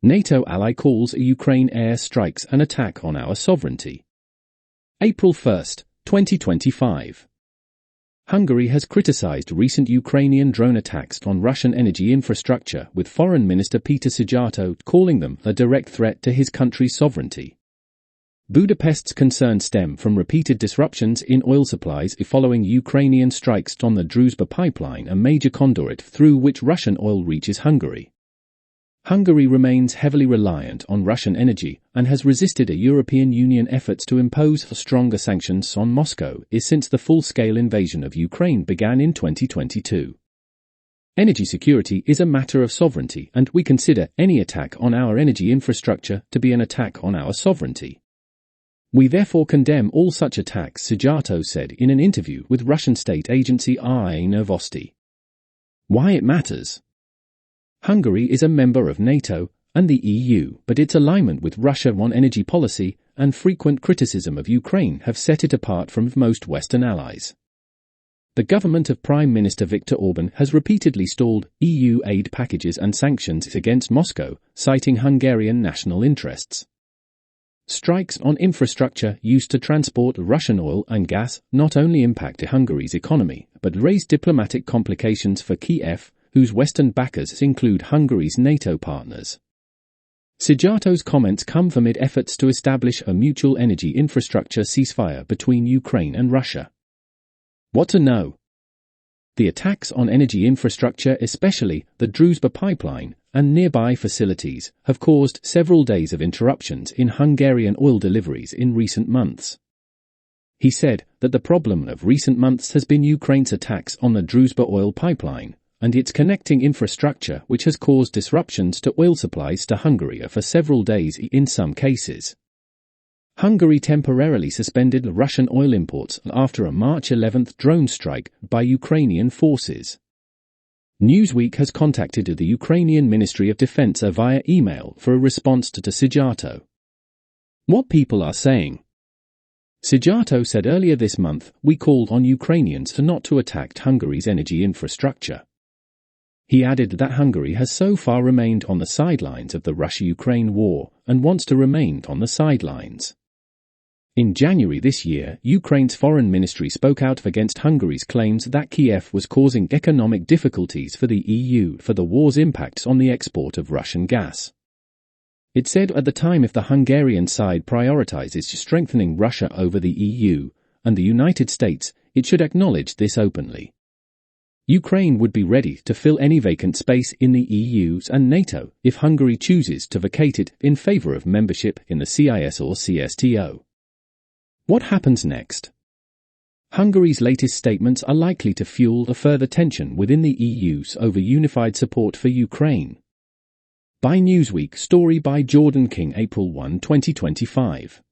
NATO ally calls Ukraine air strikes an attack on our sovereignty. April 1, 2025. Hungary has criticized recent Ukrainian drone attacks on Russian energy infrastructure, with Foreign Minister Peter Szijjártó calling them a direct threat to his country's sovereignty. Budapest's concerns stem from repeated disruptions in oil supplies following Ukrainian strikes on the Druzhba pipeline, a major conduit through which Russian oil reaches Hungary. Hungary remains heavily reliant on Russian energy and has resisted a European Union efforts to impose stronger sanctions on Moscow since the full-scale invasion of Ukraine began in 2022. Energy security is a matter of sovereignty, and we consider any attack on our energy infrastructure to be an attack on our sovereignty. We therefore condemn all such attacks, Szijjártó said in an interview with Russian state agency RIA Novosti. Why it matters? Hungary is a member of NATO and the EU, but its alignment with Russia on energy policy and frequent criticism of Ukraine have set it apart from most Western allies. The government of Prime Minister Viktor Orban has repeatedly stalled EU aid packages and sanctions against Moscow, citing Hungarian national interests. Strikes on infrastructure used to transport Russian oil and gas not only impact Hungary's economy, but raise diplomatic complications for Kiev, whose Western backers include Hungary's NATO partners. Szijjártó's comments come amid efforts to establish a mutual energy infrastructure ceasefire between Ukraine and Russia. What to know? The attacks on energy infrastructure, especially the Druzhba pipeline and nearby facilities, have caused several days of interruptions in Hungarian oil deliveries in recent months. He said that the problem of recent months has been Ukraine's attacks on the Druzhba oil pipeline and its connecting infrastructure, which has caused disruptions to oil supplies to Hungary for several days in some cases. Hungary temporarily suspended Russian oil imports after a March 11 drone strike by Ukrainian forces. Newsweek has contacted the Ukrainian Ministry of Defense via email for a response to Szijjártó. What people are saying. Szijjártó said earlier this month, "We called on Ukrainians not to attack Hungary's energy infrastructure." He added that Hungary has so far remained on the sidelines of the Russia-Ukraine war and wants to remain on the sidelines. In January this year, Ukraine's foreign ministry spoke out against Hungary's claims that Kiev was causing economic difficulties for the EU for the war's impacts on the export of Russian gas. It said at the time, if the Hungarian side prioritizes strengthening Russia over the EU and the United States, it should acknowledge this openly. Ukraine would be ready to fill any vacant space in the EU and NATO if Hungary chooses to vacate it in favor of membership in the CIS or CSTO. What happens next? Hungary's latest statements are likely to fuel a further tension within the EU over unified support for Ukraine. By Newsweek, story by Jordan King, April 1, 2025.